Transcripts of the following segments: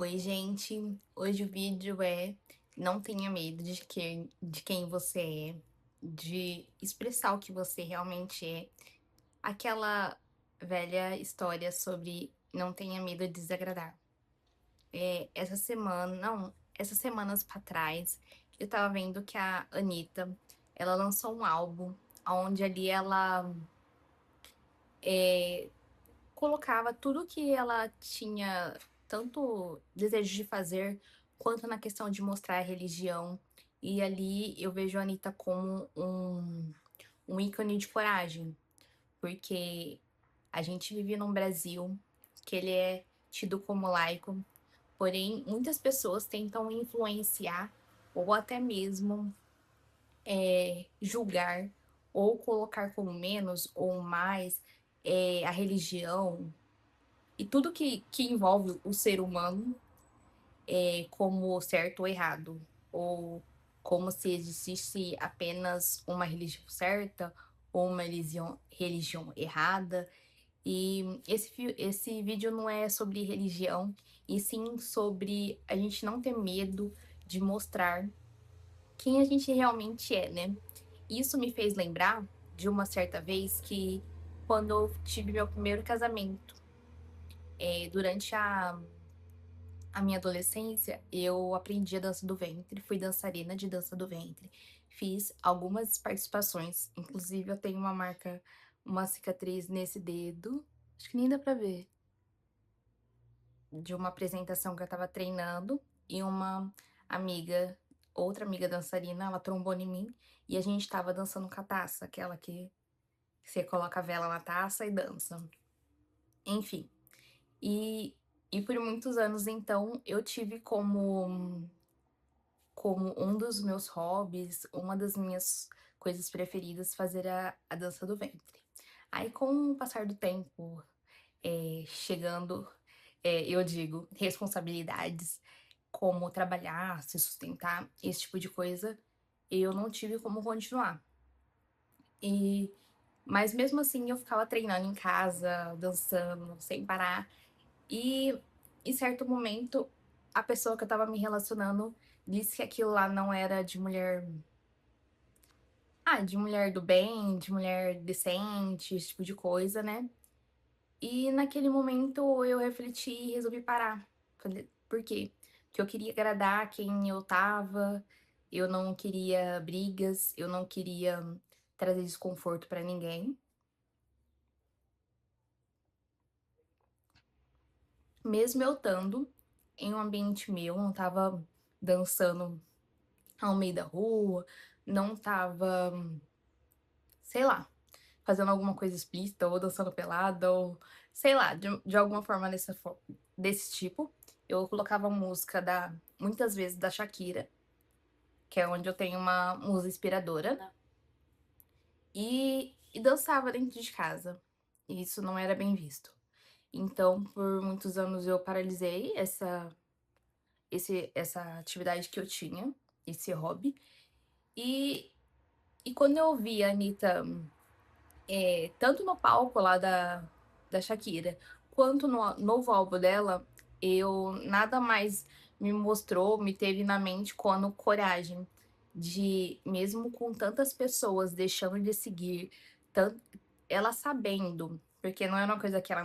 Oi, gente. Hoje o vídeo é não tenha medo de quem você é, de expressar o que você realmente é. Aquela velha história sobre não tenha medo de desagradar. Essa semana, não, essas semanas pra trás, eu tava vendo que a Anitta, ela lançou um álbum onde ali ela eh, colocava tudo que ela tinha tanto desejo de fazer, quanto na questão de mostrar a religião. E ali eu vejo a Anitta como um ícone de coragem, porque a gente vive num Brasil que ele é tido como laico, porém muitas pessoas tentam influenciar ou até mesmo julgar ou colocar como menos ou mais a religião e tudo que envolve o ser humano como certo ou errado, ou como se existisse apenas uma religião certa ou uma religião errada. E esse vídeo não é sobre religião, e sim sobre a gente não ter medo de mostrar quem a gente realmente é, né? Isso me fez lembrar de uma certa vez que, quando eu tive meu primeiro casamento, durante a minha adolescência, eu aprendi a dança do ventre, fui dançarina de dança do ventre. Fiz algumas participações, inclusive eu tenho uma cicatriz nesse dedo, acho que nem dá pra ver, de uma apresentação que eu estava treinando e uma amiga, outra amiga dançarina, ela trombou em mim e a gente estava dançando com a taça, aquela que você coloca a vela na taça e dança. Enfim, e, e por muitos anos então eu tive como um dos meus hobbies, uma das minhas coisas preferidas, fazer a dança do ventre. Aí, com o passar do tempo, chegando, eu digo, responsabilidades, como trabalhar, se sustentar, esse tipo de coisa, eu não tive como continuar. E, mas mesmo assim, eu ficava treinando em casa, dançando, sem parar. E, em certo momento, a pessoa que eu estava me relacionando disse que aquilo lá não era de mulher do bem, de mulher decente, esse tipo de coisa, né. E naquele momento eu refleti e resolvi parar. Falei por quê? Porque eu queria agradar quem eu estava, eu não queria brigas, eu não queria trazer desconforto pra ninguém. Mesmo eu estando em um ambiente meu, não estava dançando ao meio da rua, não estava, sei lá, fazendo alguma coisa explícita ou dançando pelada ou, sei lá, de alguma forma desse tipo. Eu colocava música da muitas vezes da Shakira, que é onde eu tenho uma musa inspiradora, né, e dançava dentro de casa. E isso não era bem visto. Então, por muitos anos eu paralisei essa atividade que eu tinha, esse hobby. E e quando eu ouvi a Anitta, tanto no palco lá da Shakira, quanto no novo álbum dela, eu nada mais me teve na mente quando coragem de, mesmo com tantas pessoas deixando de seguir, tan ela sabendo, porque não é uma coisa que ela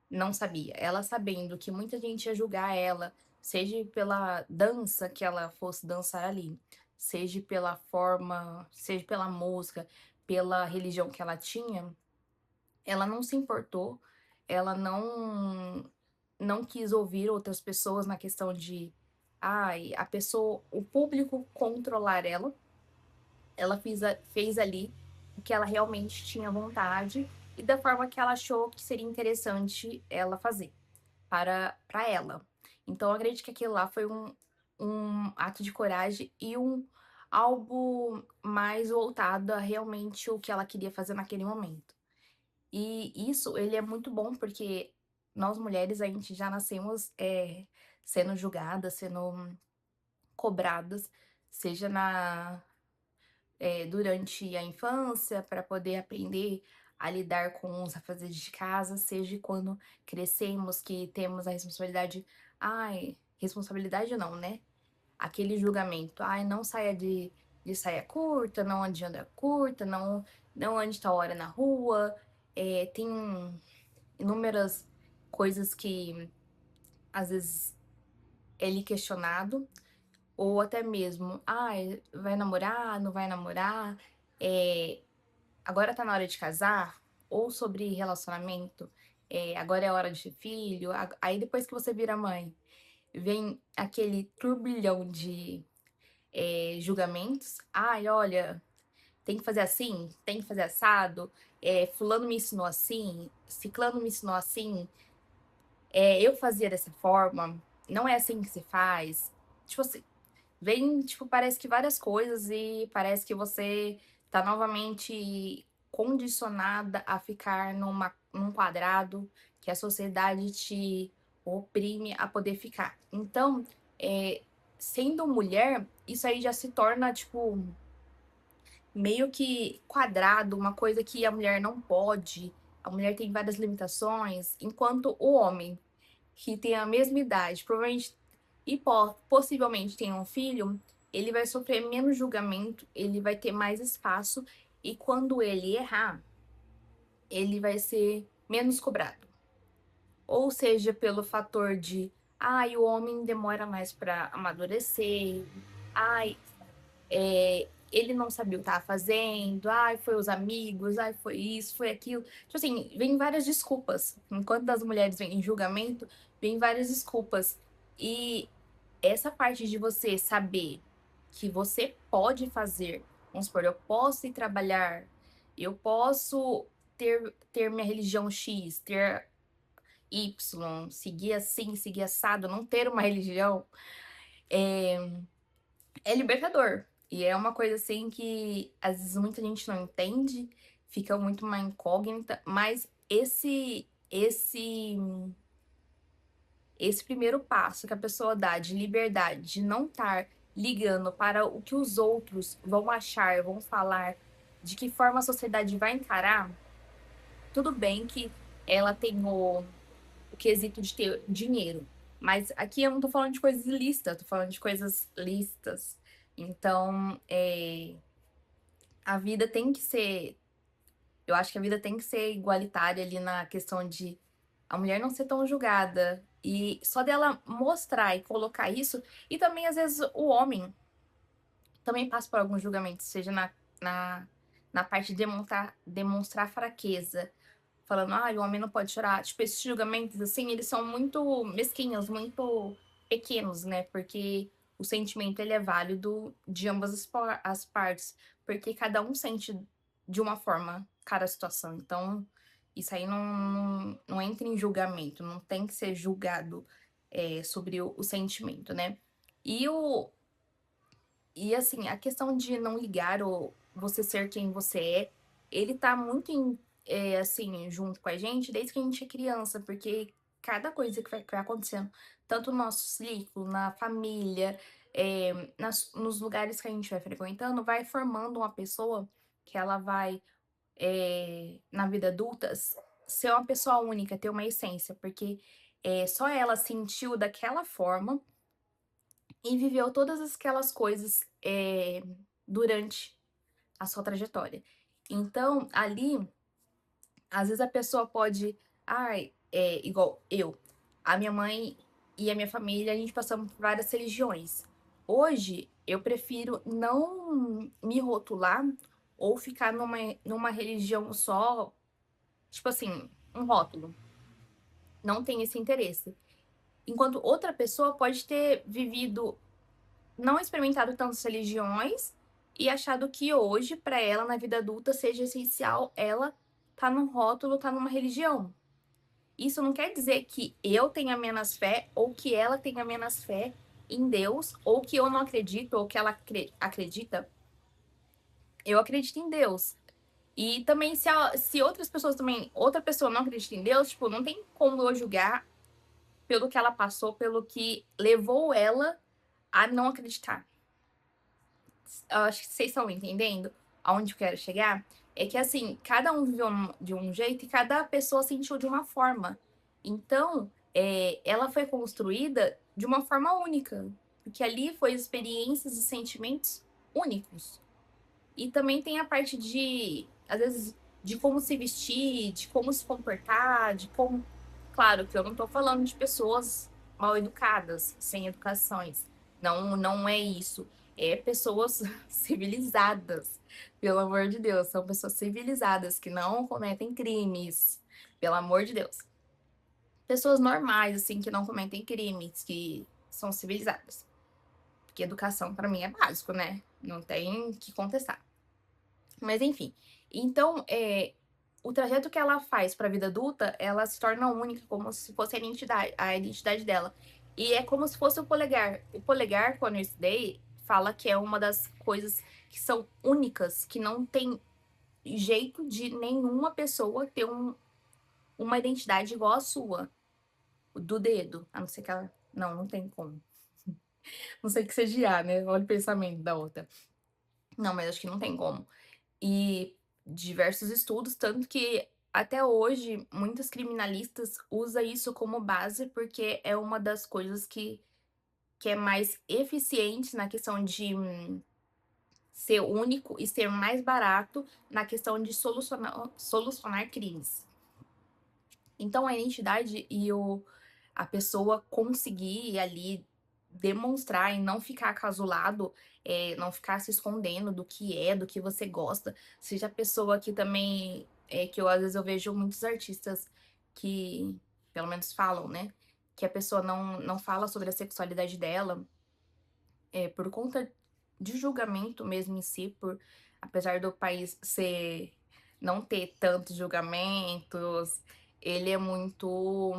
não sabia, ela sabendo que muita gente ia julgar ela, seja pela dança que ela fosse dançar ali, seja pela forma, seja pela música, pela religião que ela tinha, ela não se importou, ela não quis ouvir outras pessoas na questão de, ai, a pessoa, o público controlar ela. Ela fez ali o que ela realmente tinha vontade e da forma que ela achou que seria interessante ela fazer para ela. Então eu acredito que aquilo lá foi um ato de coragem e algo mais voltado a realmente o que ela queria fazer naquele momento. E isso, ele é muito bom, porque nós mulheres, a gente já nascemos, sendo julgadas, sendo cobradas, seja durante a infância, para poder aprender a lidar com os afazeres de casa, seja quando crescemos, que temos a responsabilidade Ai, responsabilidade não, né? Aquele julgamento, ai, não saia de saia curta, não ande de anda curta, não ande tal hora na rua. Tem inúmeras coisas que às vezes é lhe questionado, ou até mesmo, ai, vai namorar, não vai namorar, eh, agora tá na hora de casar, ou sobre relacionamento, agora é hora de ter filho. Aí depois que você vira mãe, vem aquele turbilhão de julgamentos. Ai, olha, tem que fazer assim, tem que fazer assado, fulano me ensinou assim, ciclano me ensinou assim, eu fazia dessa forma, não é assim que se faz. Tipo assim, vem, tipo, parece que várias coisas e parece que você tá novamente condicionada a ficar num quadrado que a sociedade te oprime a poder ficar. Então, sendo mulher, isso aí já se torna, tipo, meio que quadrado, uma coisa que a mulher não pode. A mulher tem várias limitações, enquanto o homem, que tem a mesma idade, provavelmente e possivelmente tem um filho, ele vai sofrer menos julgamento, ele vai ter mais espaço, e quando ele errar, ele vai ser menos cobrado. Ou seja, pelo fator de, ai, o homem demora mais para amadurecer, ai, ele não sabia o que estava fazendo, ai, foi os amigos, ai, foi isso, foi aquilo. Tipo assim, vem várias desculpas. Enquanto das mulheres vem em julgamento, vem várias desculpas. E essa parte de você saber que você pode fazer, vamos supor, eu posso ir trabalhar, eu posso ter minha religião X, ter Y, seguir assim, seguir assado, não ter uma religião, é libertador. E é uma coisa assim que às vezes muita gente não entende, fica muito uma incógnita, mas esse primeiro passo que a pessoa dá de liberdade, de não estar ligando para o que os outros vão achar, vão falar, de que forma a sociedade vai encarar, tudo bem que ela tem o quesito de ter dinheiro. Mas aqui eu não tô falando de coisas ilícitas, tô falando de coisas lícitas. Então, a vida tem que ser. Eu acho que a vida tem que ser igualitária ali na questão de a mulher não ser tão julgada. E só dela mostrar e colocar isso. E também, às vezes, o homem também passa por alguns julgamentos, seja na, na parte de demonstrar fraqueza. Falando, ah, o homem não pode chorar. Tipo, esses julgamentos, assim, eles são muito mesquinhos, muito pequenos, né? Porque o sentimento, ele é válido de ambas as partes. Porque cada um sente de uma forma cada situação. Então, isso aí não entra em julgamento. Não tem que ser julgado sobre o sentimento, né? E assim, a questão de não ligar ou você ser quem você é, ele tá muito assim, junto com a gente desde que a gente é criança, porque cada coisa que vai acontecendo, tanto no nosso ciclo, na família, nos lugares que a gente vai frequentando, vai formando uma pessoa que ela vai, na vida adulta, ser uma pessoa única, ter uma essência, porque só ela sentiu daquela forma e viveu todas aquelas coisas durante a sua trajetória. Então, ali, às vezes a pessoa pode, ai, igual eu, a minha mãe e a minha família, a gente passamos por várias religiões. Hoje, eu prefiro não me rotular ou ficar numa religião só, tipo assim, um rótulo. Não tenho esse interesse. Enquanto outra pessoa pode ter vivido, não experimentado tantas religiões e achado que hoje, para ela, na vida adulta, seja essencial ela tá num rótulo, tá numa religião. Isso não quer dizer que eu tenha menos fé ou que ela tenha menos fé em Deus, ou que eu não acredito, ou que ela acredita. Eu acredito em Deus. E também, se outras pessoas também, outra pessoa não acredita em Deus, tipo, não tem como eu julgar pelo que ela passou, pelo que levou ela a não acreditar. Eu acho que vocês estão entendendo aonde eu quero chegar. É que assim, cada um viveu de um jeito e cada pessoa sentiu de uma forma. Então, ela foi construída de uma forma única, porque ali foi experiências e sentimentos únicos. E também tem a parte de, às vezes, de como se vestir, de como se comportar, de como. Claro que eu não tô falando de pessoas mal educadas, sem educações. Não, não é isso. É pessoas civilizadas, pelo amor de Deus. São pessoas civilizadas que não cometem crimes, pelo amor de Deus. Pessoas normais, assim, que não cometem crimes, que são civilizadas. Porque educação, pra mim, é básico, né? Não tem que contestar. Mas enfim, então, o trajeto que ela faz para a vida adulta, ela se torna única, como se fosse a identidade dela. E é como se fosse o polegar. O polegar, quando eu estudei, fala que é uma das coisas que são únicas, que não tem jeito de nenhuma pessoa ter uma identidade igual à sua, do dedo. A não ser que ela. Não, não tem como. Não sei que seja IA, né? Olha o pensamento da outra. Não, mas acho que não tem como. E diversos estudos, tanto que até hoje muitos criminalistas usam isso como base, porque é uma das coisas que é mais eficiente na questão de ser único e ser mais barato na questão de solucionar crimes. Então a identidade e a pessoa conseguir ali demonstrar e não ficar casulado, não ficar se escondendo do que você gosta. Seja a pessoa que também, que eu às vezes eu vejo muitos artistas que, pelo menos falam, né, que a pessoa não fala sobre a sexualidade dela, por conta de julgamento mesmo em si, apesar do país não ter tantos julgamentos, ele é muito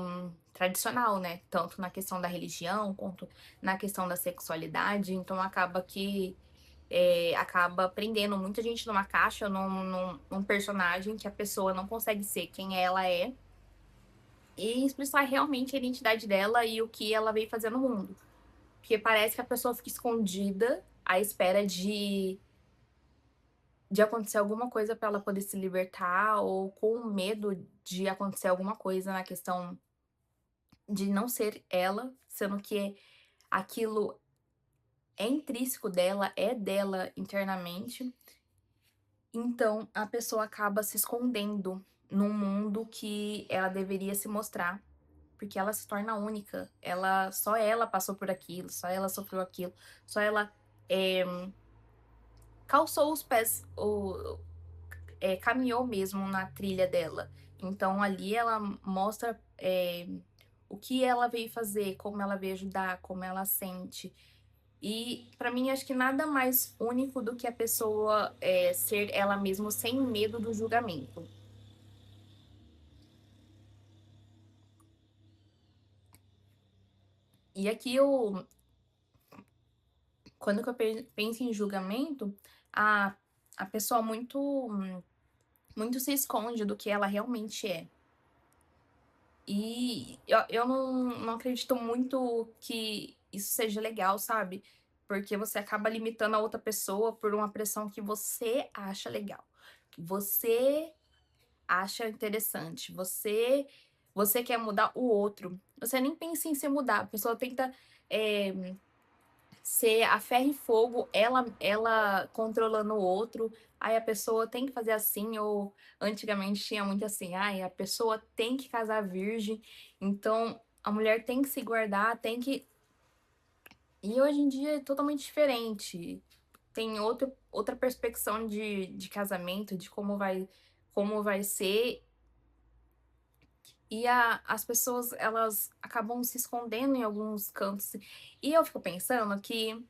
tradicional, né? Tanto na questão da religião quanto na questão da sexualidade. Então acaba que acaba prendendo muita gente numa caixa, num personagem que a pessoa não consegue ser quem ela é e expressar realmente a identidade dela e o que ela veio fazer no mundo. Porque parece que a pessoa fica escondida à espera de acontecer alguma coisa para ela poder se libertar, ou com medo de acontecer alguma coisa na questão de não ser ela, sendo que aquilo é intrínseco dela, é dela internamente. Então a pessoa acaba se escondendo num mundo que ela deveria se mostrar, porque ela se torna única. Só ela passou por aquilo, só ela sofreu aquilo, só ela é, calçou os pés, caminhou mesmo na trilha dela. Então ali ela mostra o que ela veio fazer, como ela veio ajudar, como ela sente. E pra mim acho que nada mais único do que a pessoa ser ela mesma sem medo do julgamento. E aqui quando que eu penso em julgamento, a, a pessoa muito se esconde do que ela realmente é. E eu não acredito muito que isso seja legal, sabe? Porque você acaba limitando a outra pessoa por uma pressão que você acha legal, que você acha interessante, você quer mudar o outro. Você nem pensa em se mudar, a pessoa tenta ser a ferro e fogo, ela controlando o outro. Aí a pessoa tem que fazer assim, ou antigamente tinha muito assim, ai, a pessoa tem que casar virgem, então a mulher tem que se guardar, tem que. E hoje em dia é totalmente diferente. Tem outra perspecção de casamento, de como vai ser. E as pessoas, elas acabam se escondendo em alguns cantos. E eu fico pensando que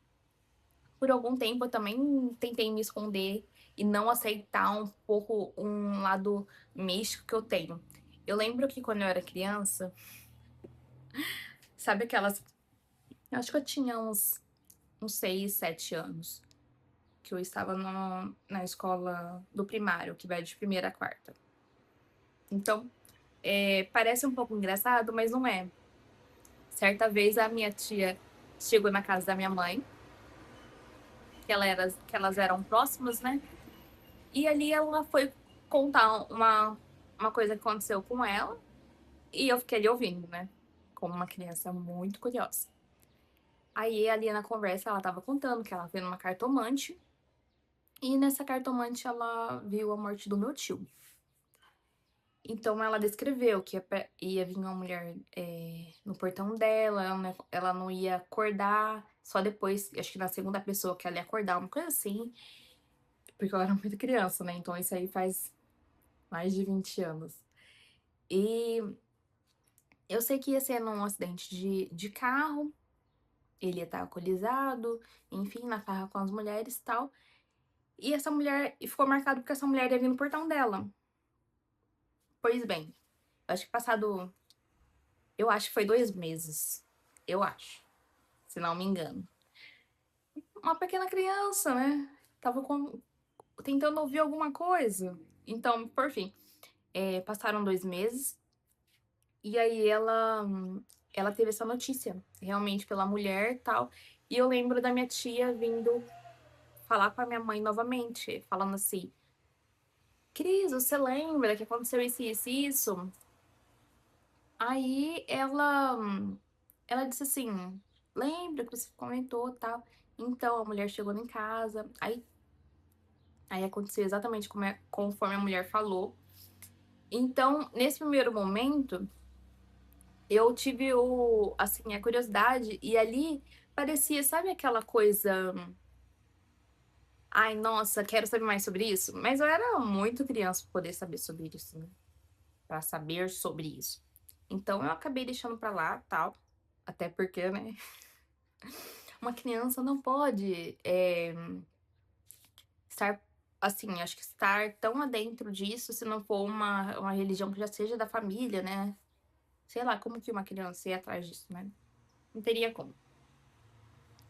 por algum tempo eu também tentei me esconder e não aceitar um pouco um lado místico que eu tenho. Eu lembro que quando eu era criança, sabe aquelas. Eu acho que eu tinha uns 6, 7 anos, que eu estava na escola do primário, que vai de primeira a quarta. Então, parece um pouco engraçado, mas não é. Certa vez a minha tia chegou na casa da minha mãe, que elas eram próximas, né? E ali ela foi contar uma coisa que aconteceu com ela, e eu fiquei ali ouvindo, né? como uma criança muito curiosa. Aí ali na conversa ela estava contando que ela foi numa cartomante, e nessa cartomante ela viu a morte do meu tio. Então ela descreveu que ia vir uma mulher, no portão dela, ela não ia acordar, só depois, acho que na segunda pessoa que ela ia acordar, uma coisa assim, porque eu era muito criança, né, então isso aí faz mais de 20 anos. E eu sei que ia ser num acidente de carro, ele ia estar alcoolizado, enfim, na farra com as mulheres e tal, e ficou marcado porque essa mulher ia vir no portão dela. Pois bem, acho que passado eu acho que foi 2 meses, eu acho, se não me engano. Uma pequena criança, né, estava tentando ouvir alguma coisa. Então, por fim, passaram 2 meses, e aí ela teve essa notícia, realmente pela mulher, e tal, e eu lembro da minha tia vindo falar com a minha mãe novamente, falando assim: "Cris, você lembra que aconteceu isso, isso e isso?". Aí ela disse assim: "Lembra que você comentou, tal". Então a mulher chegou em casa, aí aconteceu exatamente conforme a mulher falou. Então, nesse primeiro momento, eu tive assim, a curiosidade, e ali parecia, sabe aquela coisa: "Ai, nossa, quero saber mais sobre isso", mas eu era muito criança pra poder saber sobre isso, né, pra saber sobre isso. Então eu acabei deixando pra lá, tal, até porque, né, uma criança não pode, estar assim, acho que estar tão adentro disso, se não for uma religião que já seja da família, né. Sei lá, como que uma criança ia atrás disso, né, não teria como.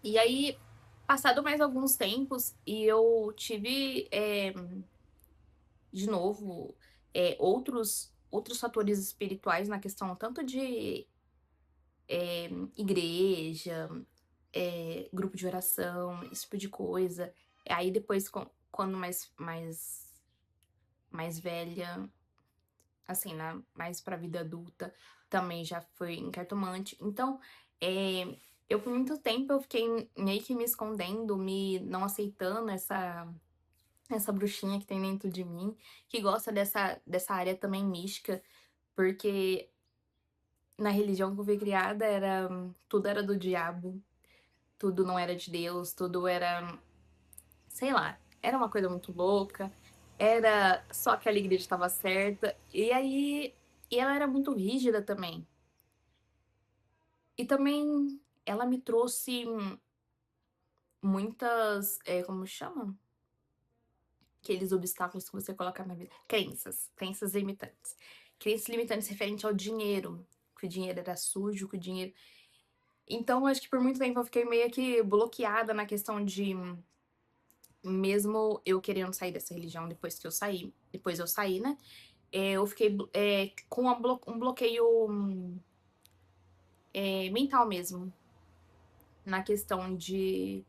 E aí, passado mais alguns tempos, e eu tive, de novo, outros fatores espirituais na questão tanto de, igreja, grupo de oração, esse tipo de coisa. Aí depois quando mais velha, assim, né, mais pra vida adulta, também já fui em cartomante. Então, eu por muito tempo eu fiquei meio que me escondendo, não aceitando essa bruxinha que tem dentro de mim, que gosta dessa área também mística, porque na religião que eu fui criada tudo era do diabo, tudo não era de Deus, tudo era, sei lá, era uma coisa muito louca, era só aquela igreja estava certa, e ela era muito rígida também. E também ela me trouxe muitas, como chama? Aqueles obstáculos que você coloca na vida. Crenças limitantes. Crenças limitantes referente ao dinheiro, que o dinheiro era sujo, que o dinheiro. Então, acho que por muito tempo eu fiquei meio que bloqueada na questão de, mesmo eu querendo sair dessa religião depois eu saí, né, eu fiquei com um bloqueio, mental mesmo, na questão de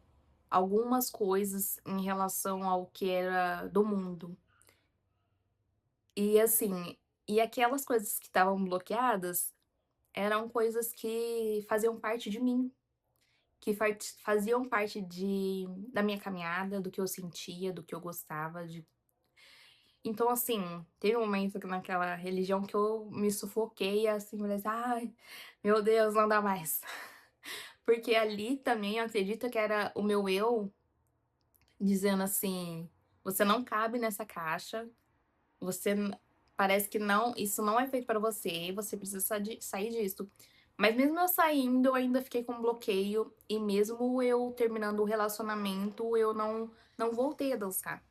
algumas coisas em relação ao que era do mundo. E assim, e aquelas coisas que estavam bloqueadas, eram coisas que faziam parte de mim, que faziam parte da minha caminhada, do que eu sentia, do que eu gostava de. Então assim, teve um momento que naquela religião que eu me sufoquei, assim, falei assim: "Ai, meu Deus, não dá mais". Porque ali também eu acredito que era o meu eu dizendo assim: "Você não cabe nessa caixa, você parece que não, isso não é feito pra você, você precisa sair disso". Mas mesmo eu saindo, eu ainda fiquei com bloqueio, e mesmo eu terminando o relacionamento, eu não voltei a dançar.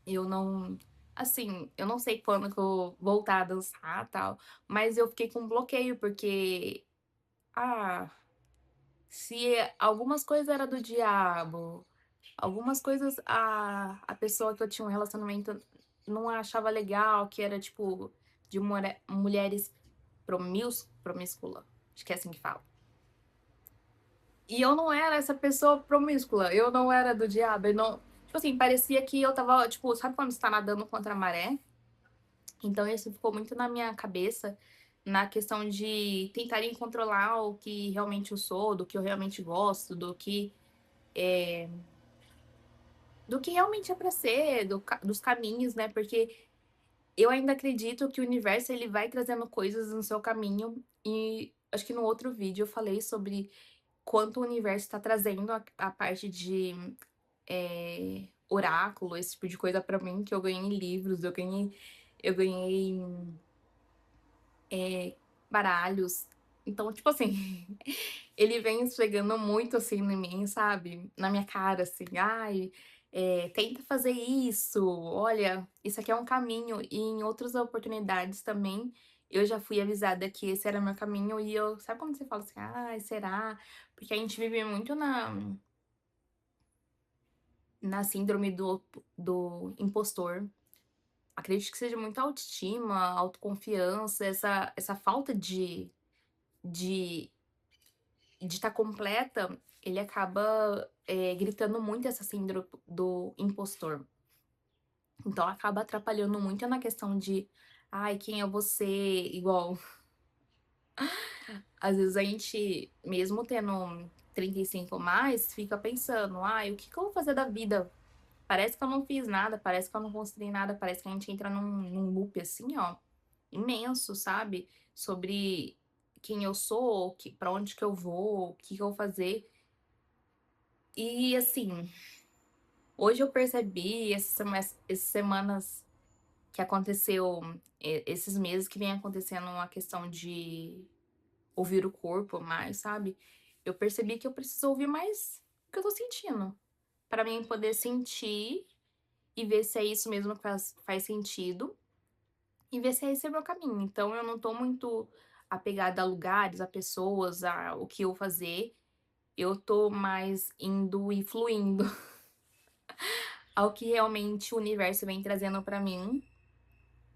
Eu não, assim, eu não sei quando que eu vou voltar a dançar, tal, mas eu fiquei com bloqueio, porque, ah, se algumas coisas era do diabo, algumas coisas a pessoa que eu tinha um relacionamento não achava legal, que era tipo de mulheres promíscula, acho que é assim que fala. E eu não era essa pessoa promíscula, eu não era do diabo, eu não, tipo assim, parecia que eu estava, tipo, sabe quando você tá nadando contra a maré? Então isso ficou muito na minha cabeça, na questão de tentarem controlar o que realmente eu sou, do que eu realmente gosto, do que realmente é pra ser, dos caminhos, né, porque eu ainda acredito que o universo ele vai trazendo coisas no seu caminho, e acho que no outro vídeo eu falei sobre quanto o universo está trazendo a parte de, oráculo, esse tipo de coisa pra mim, que eu ganhei em livros, eu ganhei baralhos. Então, tipo assim, ele vem esfregando muito, assim, em mim, sabe, na minha cara, assim: "Ai, tenta fazer isso, olha, isso aqui é um caminho". E em outras oportunidades também, eu já fui avisada que esse era meu caminho e eu sabe quando você fala assim: "Ai, será?". Porque a gente vive muito na síndrome do impostor. Acredito que seja muita autoestima, autoconfiança, essa falta de de estar completa, ele acaba, gritando muito essa síndrome do impostor. Então acaba atrapalhando muito na questão de: "Ai, quem é você?", igual, às vezes a gente, mesmo tendo 35 mais, fica pensando: "Ai, o que que eu vou fazer da vida? Parece que eu não fiz nada, parece que eu não construí nada", parece que a gente entra num loop, assim, ó, imenso, sabe, sobre quem eu sou, que pra onde que eu vou, o que que eu vou fazer. E assim, hoje eu percebi essas semanas que aconteceu, esses meses que vem acontecendo uma questão de ouvir o corpo mais, sabe, eu percebi que eu preciso ouvir mais o que eu tô sentindo, pra mim poder sentir e ver se é isso mesmo que faz sentido, e ver se é esse o meu caminho. Então eu não tô muito apegada a lugares, a pessoas, a o que eu fazer, eu tô mais indo e fluindo ao que realmente o universo vem trazendo pra mim,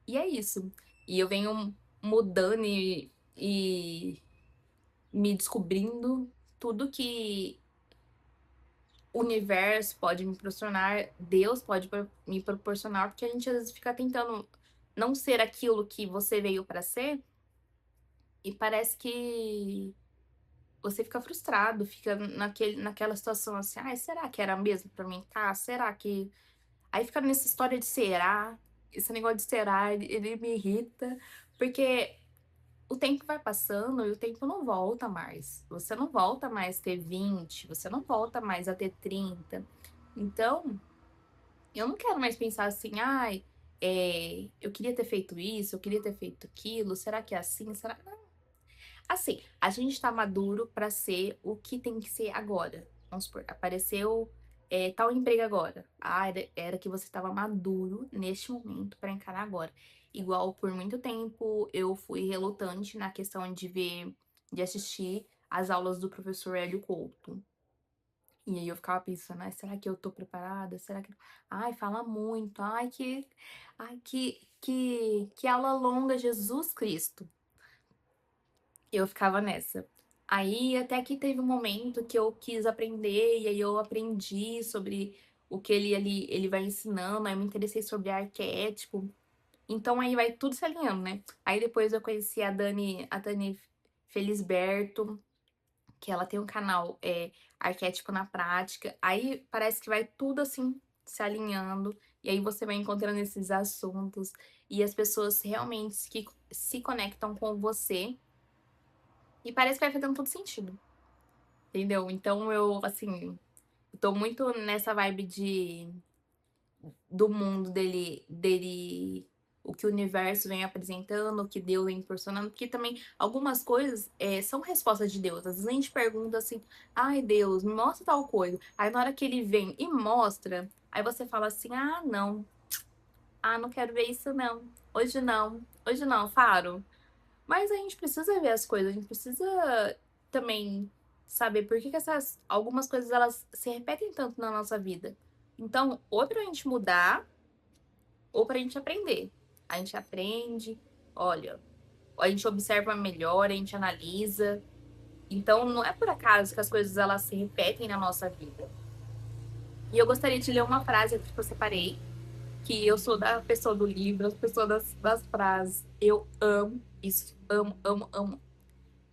e é isso. E eu venho mudando e me descobrindo tudo que o universo pode me proporcionar, Deus pode me proporcionar, porque a gente às vezes fica tentando não ser aquilo que você veio pra ser, e parece que você fica frustrado, fica naquela situação assim: "Ai, será que era mesmo pra mim estar? Será que". Aí fica nessa história de será, esse negócio de será, ele me irrita, porque o tempo vai passando e o tempo não volta mais. Você não volta mais a ter 20, você não volta mais a ter 30. Então, eu não quero mais pensar assim: "Ai, eu queria ter feito isso, eu queria ter feito aquilo, será que é assim? Será". Assim, a gente tá maduro pra ser o que tem que ser agora. Vamos supor, apareceu, tal emprego agora. Ah, era que você estava maduro neste momento pra encarar agora. Igual por muito tempo eu fui relutante na questão de assistir às aulas do professor Hélio Couto. E aí eu ficava pensando: "Ai, será que eu tô preparada? Será que". Ai, fala muito. Ai, que aula longa, Jesus Cristo. Eu ficava nessa. Aí até que teve um momento que eu quis aprender, e aí eu aprendi sobre o que ele vai ensinando, aí eu me interessei sobre arquétipo, então aí vai tudo se alinhando, né. Aí depois eu conheci a Dani Felisberto, que ela tem um canal, Arquétipo na Prática, aí parece que vai tudo, assim, se alinhando, e aí você vai encontrando esses assuntos, e as pessoas realmente que se conectam com você, e parece que vai fazendo todo sentido, entendeu? Então eu, assim, tô muito nessa vibe do mundo dele o que o universo vem apresentando, o que Deus vem proporcionando, porque também algumas coisas, são respostas de Deus. Às vezes a gente pergunta assim: "Ai, Deus, me mostra tal coisa". Aí na hora que ele vem e mostra, aí você fala assim: "Ah, não. Ah, não quero ver isso não. Hoje não. Hoje não, Faro". Mas a gente precisa ver as coisas, a gente precisa também saber por que que essas algumas coisas elas se repetem tanto na nossa vida. Então, ou pra gente mudar, ou pra gente aprender. A gente aprende, olha, a gente observa melhor, a gente analisa. Então, não é por acaso que as coisas elas se repetem na nossa vida. E eu gostaria de ler uma frase aqui que eu separei, que eu sou da pessoa do livro, a pessoa das frases. Eu amo isso, amo, amo, amo.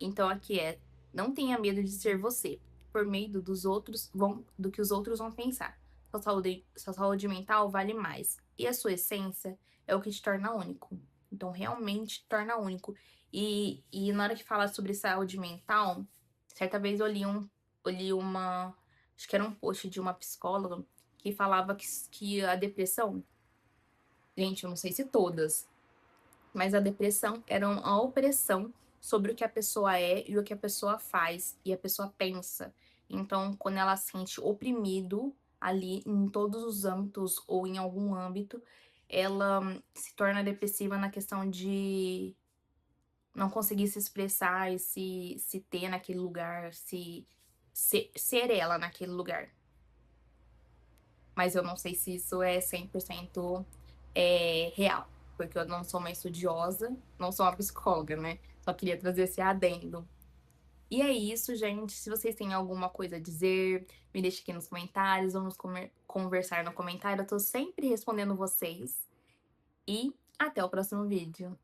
Então aqui é, não tenha medo de ser você, por meio dos outros do que os outros vão pensar. Sua saúde mental vale mais. E a sua essência é o que te torna único. Então, realmente te torna único. E na hora que fala sobre saúde mental, certa vez eu li uma. Acho que era um post de uma psicóloga que falava que a depressão. Gente, eu não sei se todas, mas a depressão era uma opressão sobre o que a pessoa é e o que a pessoa faz e a pessoa pensa. Então, quando ela se sente oprimido ali em todos os âmbitos ou em algum âmbito, ela se torna depressiva na questão de não conseguir se expressar e se ter naquele lugar, ser ela naquele lugar. Mas eu não sei se isso é 100% real, porque eu não sou uma estudiosa, não sou uma psicóloga, né? Só queria trazer esse adendo. E é isso, gente. Se vocês têm alguma coisa a dizer, me deixe aqui nos comentários, vamos conversar no comentário. Eu tô sempre respondendo vocês. E até o próximo vídeo.